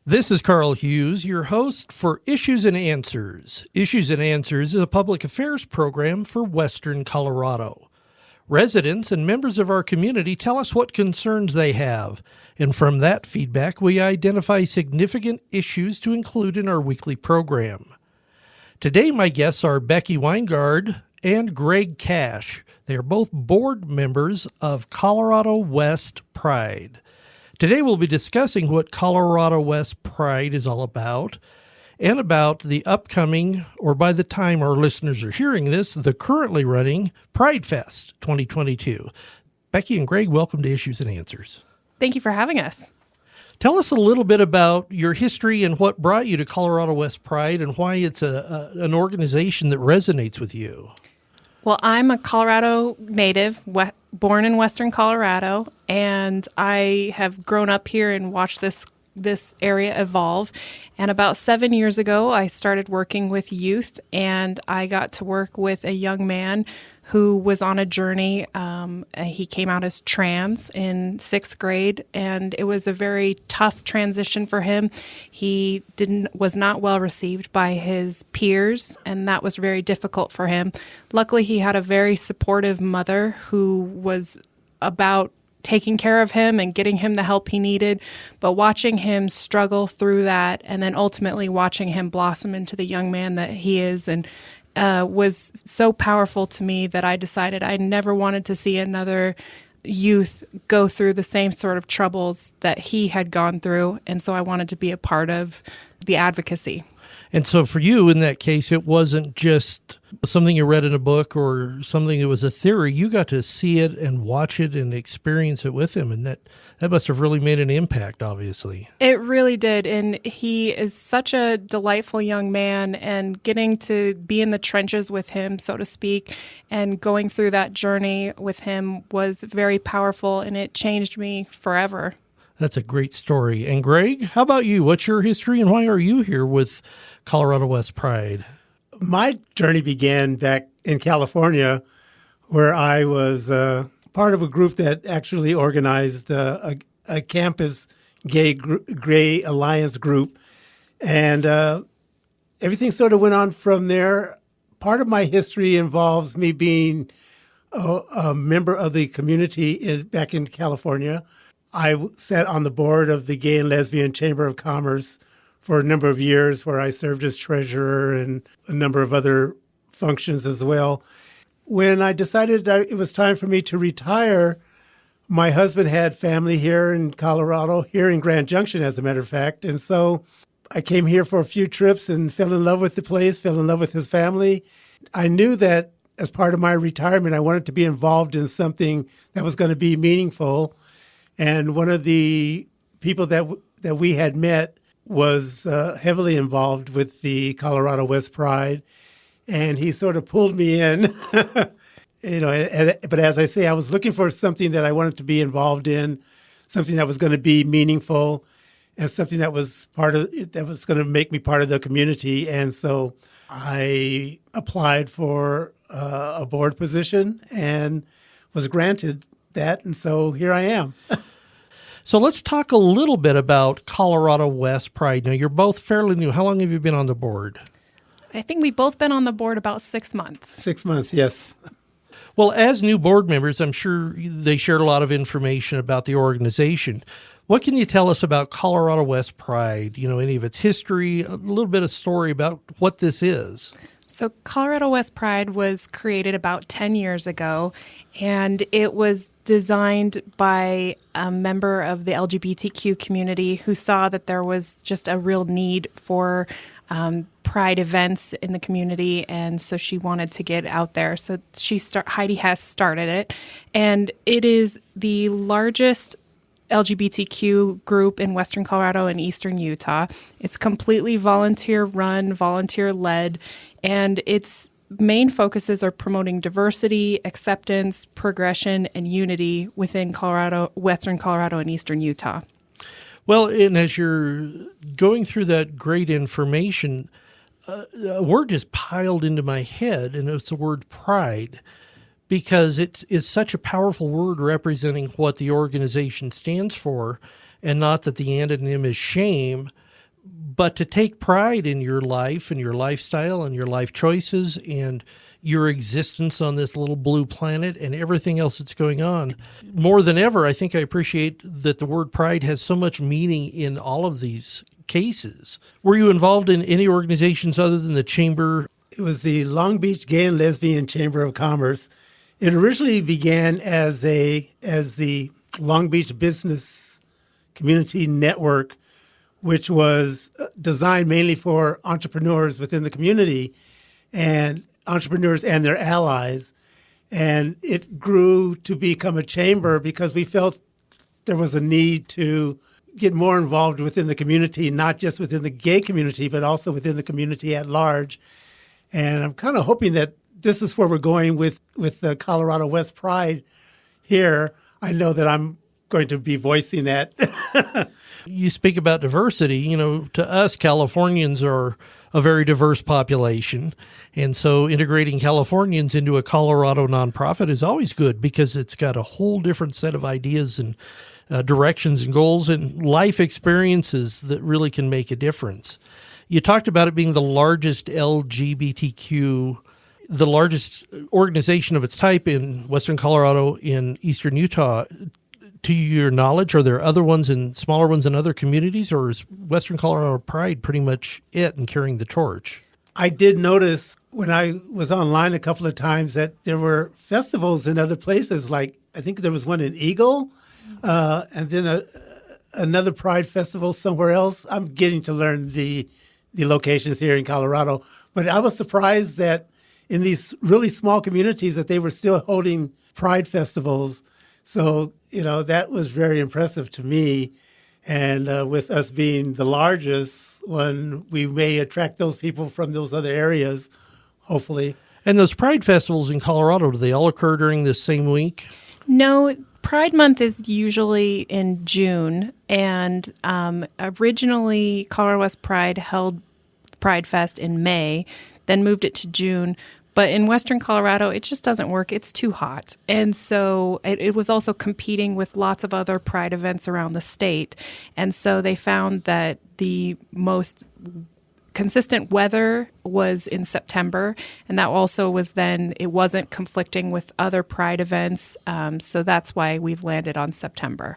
This is Carl Hughes, your host for Issues and Answers. Issues and Answers is a public affairs program for Western Colorado. Residents and members of our community tell us what concerns they have, and from that feedback, we identify significant issues to include in our weekly program. Today, my guests are Becky Weingard and Greg Cash. They are both board members of Colorado West Pride. Today we'll be discussing what Colorado West Pride is all about and about the upcoming, or by the time our listeners are hearing this, the currently running Pride Fest 2022. Becky and Greg, welcome to Issues and Answers. Thank you for having us. Tell us a little bit about your history and what brought you to Colorado West Pride and why it's an organization that resonates with you. Well, I'm a Colorado native, born in Western Colorado, and I have grown up here and watched this area evolve. And about 7 years ago, I started working with youth, and I got to work with a young man who was on a journey. He came out as trans in 6th grade, and it was a very tough transition for him. He was not well received by his peers, and that was very difficult for him. Luckily, he had a very supportive mother who was about taking care of him and getting him the help he needed, but watching him struggle through that and then ultimately watching him blossom into the young man that he is and was so powerful to me that I decided I never wanted to see another youth go through the same sort of troubles that he had gone through, and so I wanted to be a part of the advocacy. And so for you, in that case, it wasn't just something you read in a book or something that was a theory. You got to see it and watch it and experience it with him, and that must have really made an impact, obviously. It really did, and he is such a delightful young man, and getting to be in the trenches with him, so to speak, and going through that journey with him was very powerful, and it changed me forever. That's a great story. And Greg, how about you? What's your history and why are you here with Colorado West Pride? My journey began back in California, where I was part of a group that actually organized a campus gay alliance group. And everything sort of went on from there. Part of my history involves me being a member of the community back in California. I sat on the board of the Gay and Lesbian Chamber of Commerce for a number of years, where I served as treasurer and a number of other functions as well. When I decided that it was time for me to retire, my husband had family here in Colorado, here in Grand Junction, as a matter of fact. And so I came here for a few trips and fell in love with the place, fell in love with his family. I knew that as part of my retirement, I wanted to be involved in something that was going to be meaningful. And one of the people that we had met was heavily involved with the Colorado West Pride, and he sort of pulled me in. But as I say, I was looking for something that I wanted to be involved in, something that was going to be meaningful, and something that was going to make me part of the community. And so I applied for a board position and was granted that, and so here I am. So let's talk a little bit about Colorado West Pride. Now, you're both fairly new. How long have you been on the board? I think we've both been on the board about 6 months. 6 months, yes. Well, as new board members, I'm sure they shared a lot of information about the organization. What can you tell us about Colorado West Pride? Any of its history, a little bit of story about what this is. So Colorado West Pride was created about 10 years ago, and it was designed by a member of the LGBTQ community who saw that there was just a real need for pride events in the community, and so she wanted to get out there. So Heidi has started it, and it is the largest LGBTQ group in Western Colorado and Eastern Utah. It's completely volunteer-run, volunteer-led, and its main focuses are promoting diversity, acceptance, progression, and unity within Western Colorado and Eastern Utah. Well, and as you're going through that great information, a word just piled into my head, and it's the word pride, because it is such a powerful word representing what the organization stands for, and not that the antonym is shame, But to take pride in your life and your lifestyle and your life choices and your existence on this little blue planet and everything else that's going on, more than ever, I think I appreciate that the word pride has so much meaning in all of these cases. Were you involved in any organizations other than the Chamber? It was the Long Beach Gay and Lesbian Chamber of Commerce. It originally began as the Long Beach Business Community Network, which was designed mainly for entrepreneurs within the community and entrepreneurs and their allies. And it grew to become a chamber because we felt there was a need to get more involved within the community, not just within the gay community, but also within the community at large. And I'm kind of hoping that this is where we're going with the Colorado West Pride here. I know that I'm going to be voicing that. You speak about diversity. To us, Californians are a very diverse population. And so integrating Californians into a Colorado nonprofit is always good because it's got a whole different set of ideas and directions and goals and life experiences that really can make a difference. You talked about it being the largest LGBTQ, the largest organization of its type in Western Colorado, in Eastern Utah. To your knowledge, are there other ones and smaller ones in other communities, or is Western Colorado Pride pretty much it and carrying the torch? I did notice when I was online a couple of times that there were festivals in other places. Like, I think there was one in Eagle, and then another Pride festival somewhere else. I'm getting to learn the locations here in Colorado. But I was surprised that in these really small communities that they were still holding Pride festivals. So, that was very impressive to me. And with us being the largest one, we may attract those people from those other areas, hopefully. And those Pride festivals in Colorado, do they all occur during this same week? No, Pride Month is usually in June. And originally, Colorado West Pride held Pride Fest in May, then moved it to June. But in Western Colorado, it just doesn't work. It's too hot. And so it was also competing with lots of other Pride events around the state. And so they found that the most consistent weather was in September. And that also was then, it wasn't conflicting with other Pride events. So that's why we've landed on September.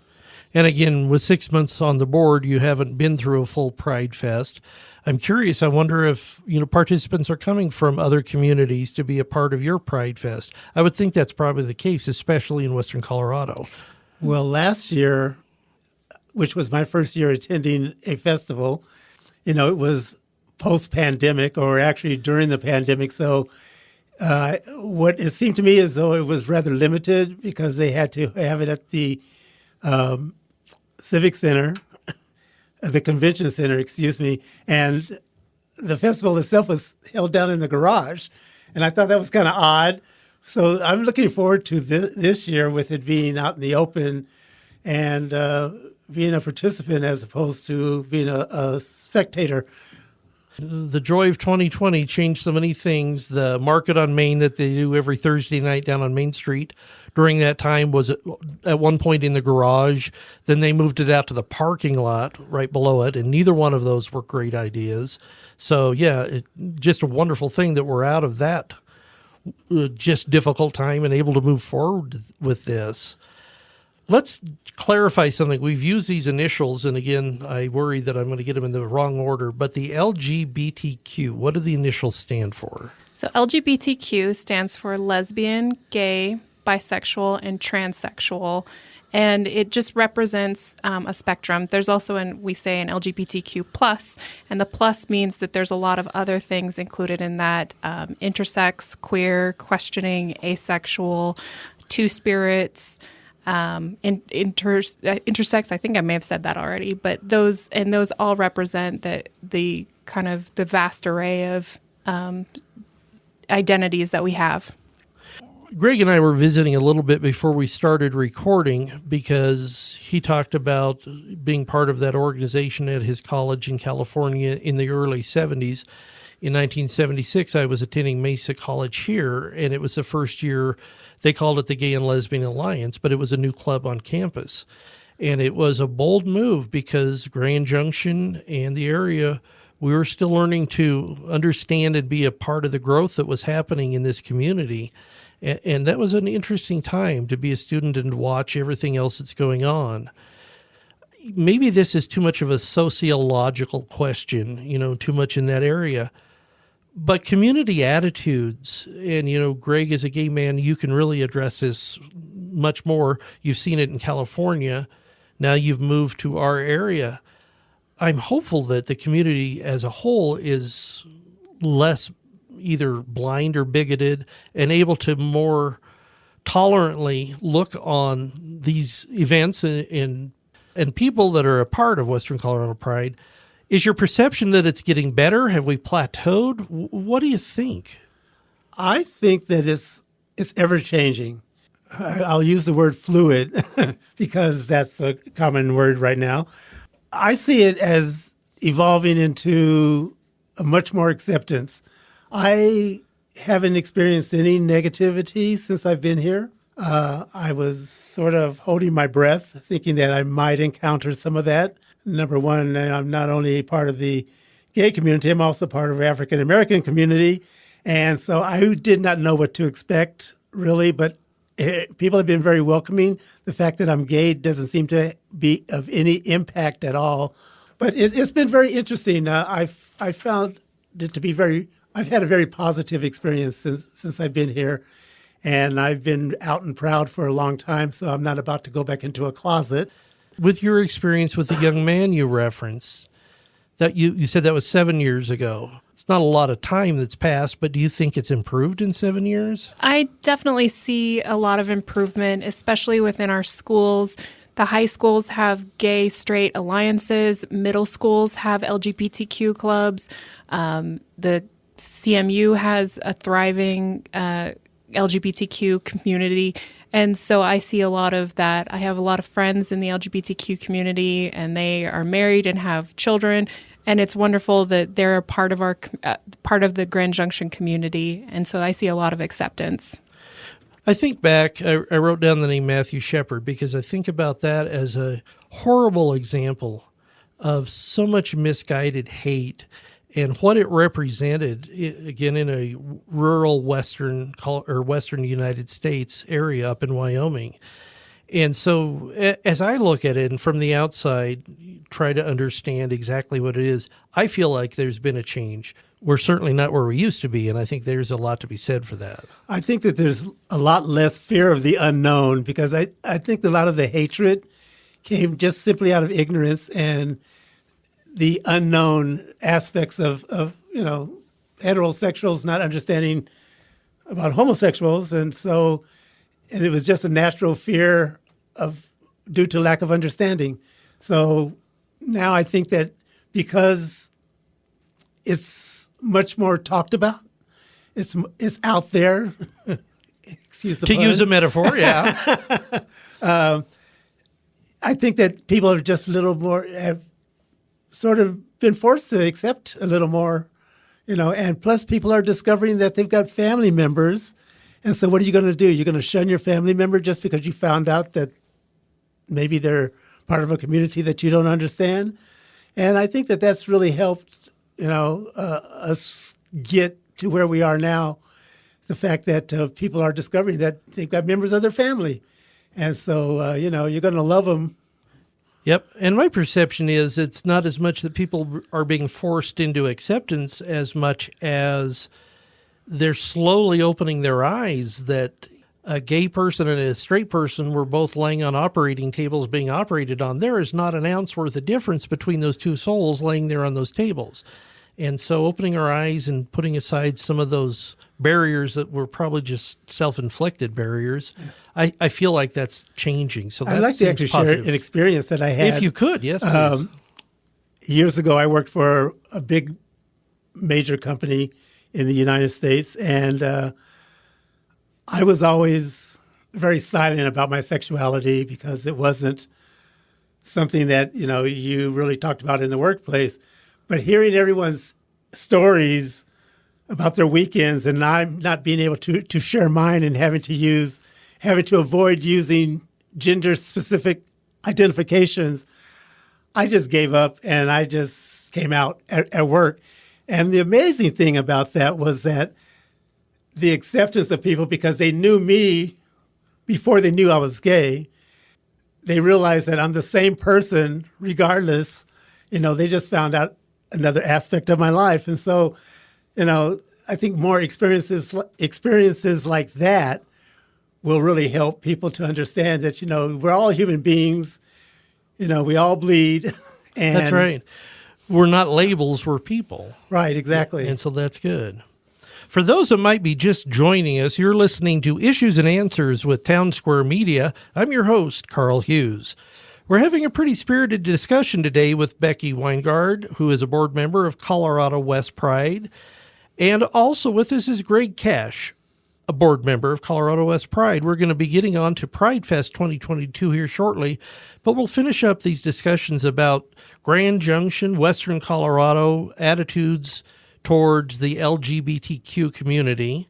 And again, with 6 months on the board, you haven't been through a full Pride Fest. I'm curious. I wonder if, participants are coming from other communities to be a part of your Pride Fest. I would think that's probably the case, especially in Western Colorado. Well, last year, which was my first year attending a festival, it was post-pandemic, or actually during the pandemic. So what it seemed to me as though it was rather limited because they had to have it at the Civic Center, the Convention Center, and the festival itself was held down in the garage. And I thought that was kind of odd. So I'm looking forward to this year with it being out in the open and being a participant as opposed to being a spectator. The joy of 2020 changed so many things. The market on Main that they do every Thursday night down on Main Street during that time was at one point in the garage. Then they moved it out to the parking lot right below it, and neither one of those were great ideas. So, just a wonderful thing that we're out of that just difficult time and able to move forward with this. Let's clarify something. We've used these initials, and again, I worry that I'm going to get them in the wrong order, but the LGBTQ, what do the initials stand for? So LGBTQ stands for lesbian, gay, bisexual, and transsexual, and it just represents a spectrum. There's also we say an LGBTQ plus, and the plus means that there's a lot of other things included in that, intersex, queer, questioning, asexual, two-spirits, intersex. I think I may have said that already, but those all represent the kind of the vast array of identities that we have. Greg and I were visiting a little bit before we started recording because he talked about being part of that organization at his college in California in the early 70s. In 1976, I was attending Mesa College here, and it was the first year. They called it the Gay and Lesbian Alliance, but it was a new club on campus. And it was a bold move because Grand Junction and the area, we were still learning to understand and be a part of the growth that was happening in this community. And that was an interesting time to be a student and to watch everything else that's going on. Maybe this is too much of a sociological question, too much in that area. But community attitudes, and, Greg, as a gay man, you can really address this much more. You've seen it in California. Now you've moved to our area. I'm hopeful that the community as a whole is less either blind or bigoted and able to more tolerantly look on these events and people that are a part of Western Colorado Pride. Is your perception that it's getting better? Have we plateaued? What do you think? I think that it's ever changing. I'll use the word fluid because that's a common word right now. I see it as evolving into a much more acceptance. I haven't experienced any negativity since I've been here. I was sort of holding my breath, thinking that I might encounter some of that. Number one, I'm not only part of the gay community, I'm also part of the African American community. And so I did not know what to expect, really, but people have been very welcoming. The fact that I'm gay doesn't seem to be of any impact at all. But it's been very interesting. I found it to be I've had a very positive experience since I've been here. And I've been out and proud for a long time, so I'm not about to go back into a closet. With your experience with the young man you referenced, that you said that was 7 years ago. It's not a lot of time that's passed, but do you think it's improved in 7 years? I definitely see a lot of improvement, especially within our schools. The high schools have gay, straight alliances. Middle schools have LGBTQ clubs. The CMU has a thriving LGBTQ community. And so I see a lot of that. I have a lot of friends in the LGBTQ community, and they are married and have children. And it's wonderful that they're a part of part of the Grand Junction community. And so I see a lot of acceptance. I think back, I wrote down the name Matthew Shepard because I think about that as a horrible example of so much misguided hate and what it represented, again, in a rural western United States area up in Wyoming. And so as I look at it and from the outside, try to understand exactly what it is, I feel like there's been a change. We're certainly not where we used to be, and I think there's a lot to be said for that. I think that there's a lot less fear of the unknown because I think a lot of the hatred came just simply out of ignorance and the unknown aspects of heterosexuals not understanding about homosexuals. And it was just a natural fear due to lack of understanding. So now I think that because it's much more talked about, it's out there. Excuse the pun. To use a metaphor, yeah. I think that people are just a little more, have sort of been forced to accept a little more, and plus people are discovering that they've got family members. And so what are you going to do? You're going to shun your family member just because you found out that maybe they're part of a community that you don't understand? And I think that that's really helped, us get to where we are now. The fact that people are discovering that they've got members of their family. And so, you're going to love them. Yep. And my perception is it's not as much that people are being forced into acceptance as much as they're slowly opening their eyes that a gay person and a straight person were both laying on operating tables being operated on. There is not an ounce worth of difference between those two souls laying there on those tables. And so opening our eyes and putting aside some of those barriers that were probably just self-inflicted barriers, I feel like that's changing. So I'd like to actually share an experience that I had. If you could, yes, please. Years ago, I worked for a big major company in the United States, and I was always very silent about my sexuality because it wasn't something that, you really talked about in the workplace. But hearing everyone's stories about their weekends and I'm not being able to share mine and having to avoid using gender-specific identifications, I just gave up and I just came out at work. And the amazing thing about that was that the acceptance of people, because they knew me before they knew I was gay, they realized that I'm the same person regardless. They just found out another aspect of my life. And so, I think more experiences like that will really help people to understand that, we're all human beings. We all bleed. And That's right. We're not labels, we're people. Right, exactly. And so that's good. For those that might be just joining us, you're listening to Issues and Answers with Town Square Media. I'm your host, Carl Hughes. We're having a pretty spirited discussion today with Becky Weingard, who is a board member of Colorado West Pride. And also with us is Greg Cash, a board member of Colorado West Pride. We're going to be getting on to Pride Fest 2022 here shortly, but we'll finish up these discussions about Grand Junction, Western Colorado, attitudes towards the LGBTQ community.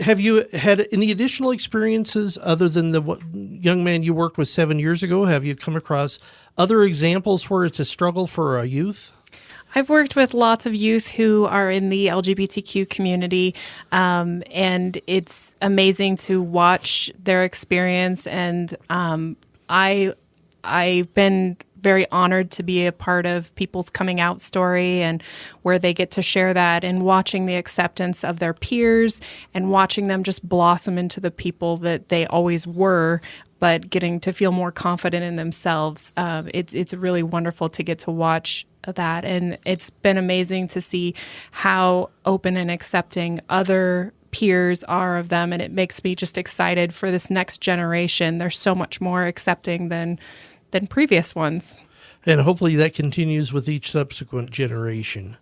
Have you had any additional experiences other than the young man you worked with 7 years ago? Have you come across other examples where it's a struggle for a youth? I've worked with lots of youth who are in the LGBTQ community, and it's amazing to watch their experience. And I've been very honored to be a part of people's coming out story and where they get to share that, and watching the acceptance of their peers and watching them just blossom into the people that they always were, but getting to feel more confident in themselves. It's really wonderful to get to watch that. And it's been amazing to see how open and accepting other peers are of them. And it makes me just excited for this next generation. They're so much more accepting than previous ones. And hopefully that continues with each subsequent generation.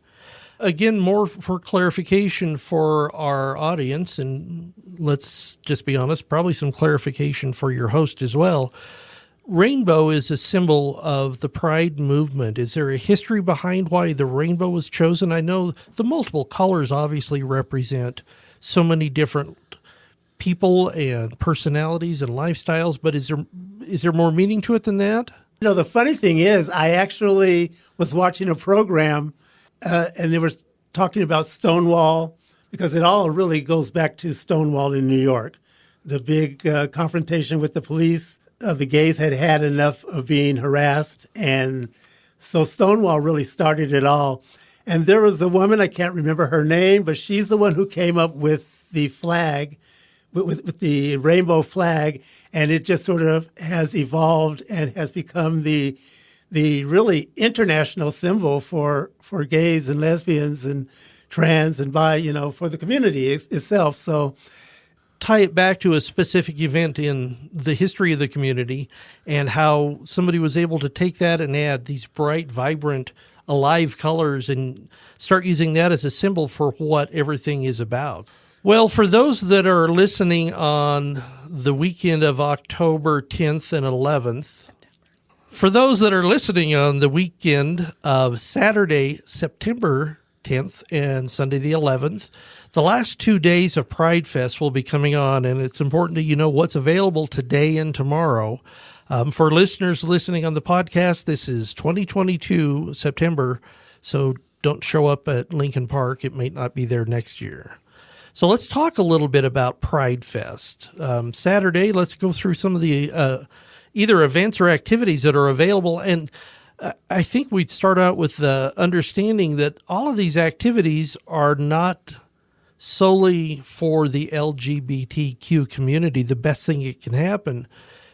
Again, more for clarification for our audience, and let's just be honest, probably some clarification for your host as well. Rainbow is a symbol of the Pride movement. Is there a history behind why the rainbow was chosen? I know the multiple colors obviously represent so many different people and personalities and lifestyles, but is there more meaning to it than that? The funny thing is, I actually was watching a program and they were talking about Stonewall, because it all really goes back to Stonewall in New York. The big confrontation with the police. The gays had enough of being harassed, and so Stonewall really started it all. And there was a woman, I can't remember her name, but she's the one who came up with the flag, with the rainbow flag, and it just sort of has evolved and has become the really international symbol for gays and lesbians and trans and bi, for the community itself. So tie it back to a specific event in the history of the community and how somebody was able to take that and add these bright, vibrant, alive colors and start using that as a symbol for what everything is about. Well, for those that are listening on the weekend of October 10th and 11th, for those that are listening on the weekend of Saturday, September 10th and Sunday the 11th, the last 2 days of Pride Fest will be coming on, and it's important that you know what's available today and tomorrow. For listeners listening on the podcast, this is 2022 September, so don't show up at Lincoln Park. It may not be there next year. So let's talk a little bit about Pride Fest. Saturday, let's go through some of the either events or activities that are available. And I think we'd start out with the understanding that all of these activities are not solely for the LGBTQ community. The best thing that can happen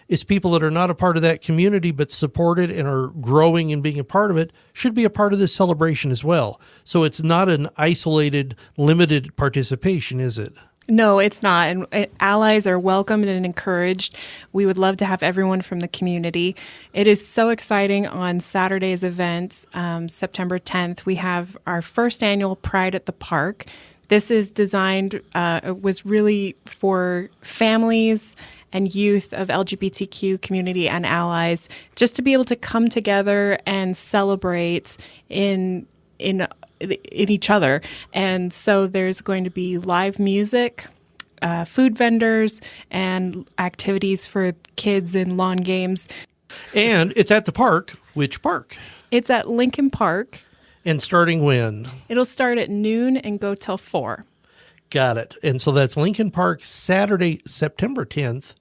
is people that are not a part of that community but support it and are growing and being a part of it should be a part of this celebration as well. So it's not an isolated, limited participation, is it? No, it's not. And allies are welcomed and encouraged. We would love to have everyone from the community. It is so exciting on Saturday's event, September 10th. We have our first annual Pride at the Park. This is designed, was really for families and youth of LGBTQ community and allies, just to be able to come together and celebrate in each other. And so there's going to be live music, food vendors, and activities for kids and lawn games. And it's at the park. Which park? It's at Lincoln Park. And starting when? It'll start at noon and go till 4. Got it. And so that's Lincoln Park, Saturday, September 10th,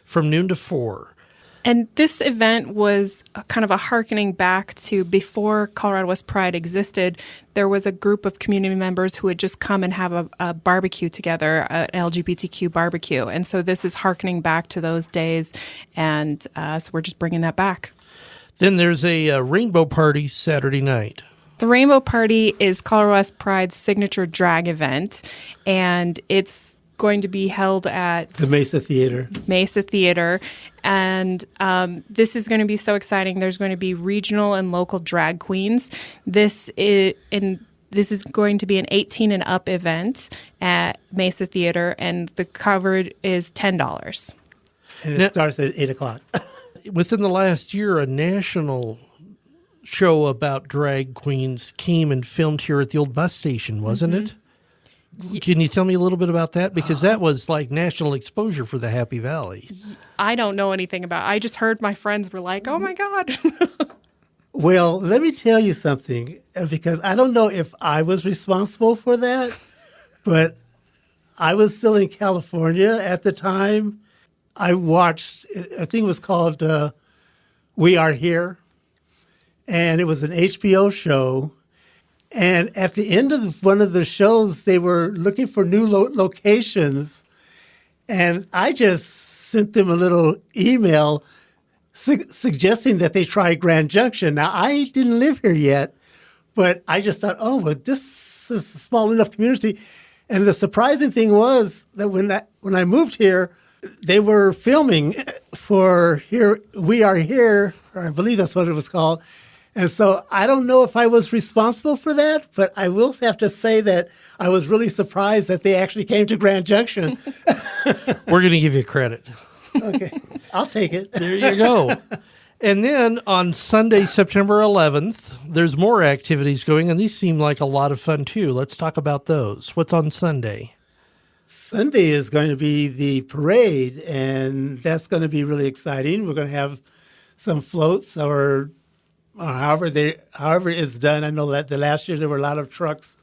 from noon to 4. And this event was kind of a hearkening back to before Colorado West Pride existed. There was a group of community members who would just come and have a barbecue together, an LGBTQ barbecue. And so this is hearkening back to those days, and so we're just bringing that back. Then there's a rainbow party Saturday night. The Rainbow Party is Colorado West Pride's signature drag event, and it's going to be held at the Mesa Theater. And this is going to be so exciting. There's going to be regional and local drag queens. This is going to be an 18 and up event at Mesa Theater, and the cover is $10. And it starts at 8 o'clock. Within the last year, a national show about drag queens came and filmed here at the old bus station, wasn't it? Can you tell me a little bit about that? Because that was like national exposure for the Happy Valley. I don't know anything about it. I just heard my friends were like, oh my God. Well, let me tell you something, because I don't know if I was responsible for that, but I was still in California at the time. I watched, I think it was called We Are Here, and it was an HBO show. And at the end of one of the shows, they were looking for new locations. And I just sent them a little email suggesting that they try Grand Junction. Now, I didn't live here yet, but I just thought, oh, well, this is a small enough community. And the surprising thing was that when I moved here, they were filming for We Are Here, or I believe that's what it was called. And so I don't know if I was responsible for that, but I will have to say that I was really surprised that they actually came to Grand Junction. We're going to give you credit. Okay, I'll take it. There you go. And then on Sunday, September 11th, there's more activities going, and these seem like a lot of fun too. Let's talk about those. What's on Sunday? Sunday is going to be the parade, and that's going to be really exciting. We're going to have some floats or however it's done. I know that the last year there were a lot of trucks,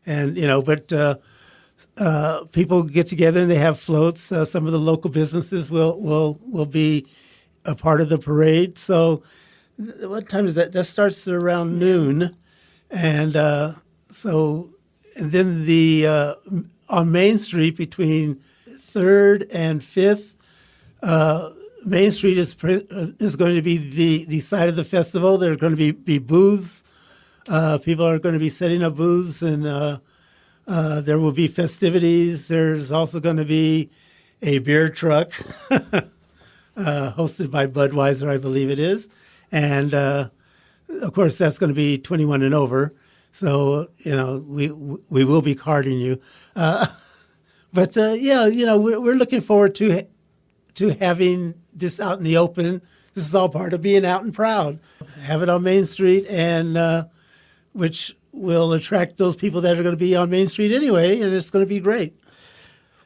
and but people get together and they have floats. Some of the local businesses will be a part of the parade. So, what time is that? That starts around noon, and then on Main Street between 3rd and 5th. Main Street is going to be the site of the festival. There are going to be booths. People are going to be setting up booths, and there will be festivities. There's also going to be a beer truck hosted by Budweiser, I believe it is. And, of course, that's going to be 21 and over. So, we will be carding you. But we're looking forward to having this out in the open. This is all part of being out and proud. Have it on Main Street, and which will attract those people that are going to be on Main Street anyway, and it's going to be great.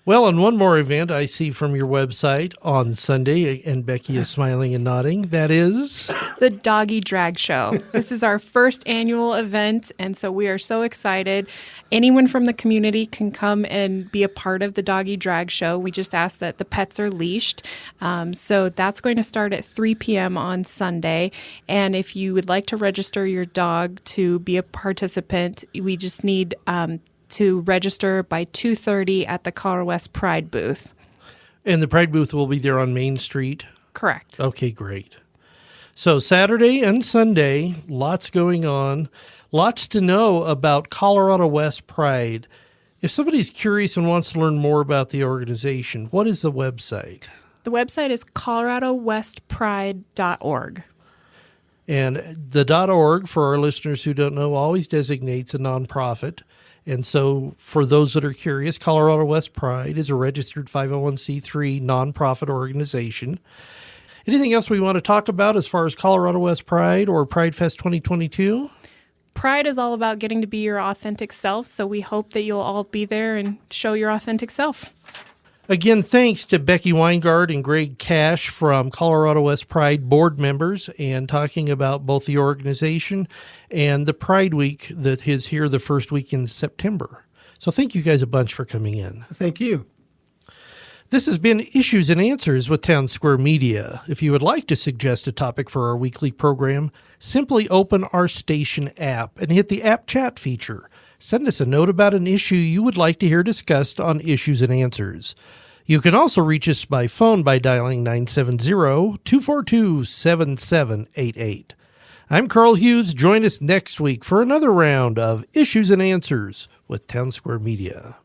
Well, and one more event I see from your website on Sunday, and Becky is smiling and nodding. That is the Doggy Drag Show. This is our first annual event, and so we are so excited. Anyone from the community can come and be a part of the Doggy Drag Show. We just ask that the pets are leashed. So that's going to start at 3 p.m. on Sunday. And if you would like to register your dog to be a participant, we just need to register by 2:30 at the Colorado West Pride booth. And the Pride booth will be there on Main Street? Correct. Okay, great. So Saturday and Sunday, lots going on, lots to know about Colorado West Pride. If somebody's curious and wants to learn more about the organization, what is the website? The website is coloradowestpride.org. And the .org, for our listeners who don't know, always designates a nonprofit. And so for those that are curious, Colorado West Pride is a registered 501c3 nonprofit organization. Anything else we want to talk about as far as Colorado West Pride or Pride Fest 2022? Pride is all about getting to be your authentic self, so we hope that you'll all be there and show your authentic self. Again, thanks to Becky Weingard and Greg Cash from Colorado West Pride board members, and talking about both the organization and the Pride Week that is here the first week in September. So thank you guys a bunch for coming in. Thank you. This has been Issues and Answers with Town Square Media. If you would like to suggest a topic for our weekly program, simply open our station app and hit the app chat feature. Send us a note about an issue you would like to hear discussed on Issues and Answers. You can also reach us by phone by dialing 970-242-7788. I'm Carl Hughes. Join us next week for another round of Issues and Answers with Town Square Media.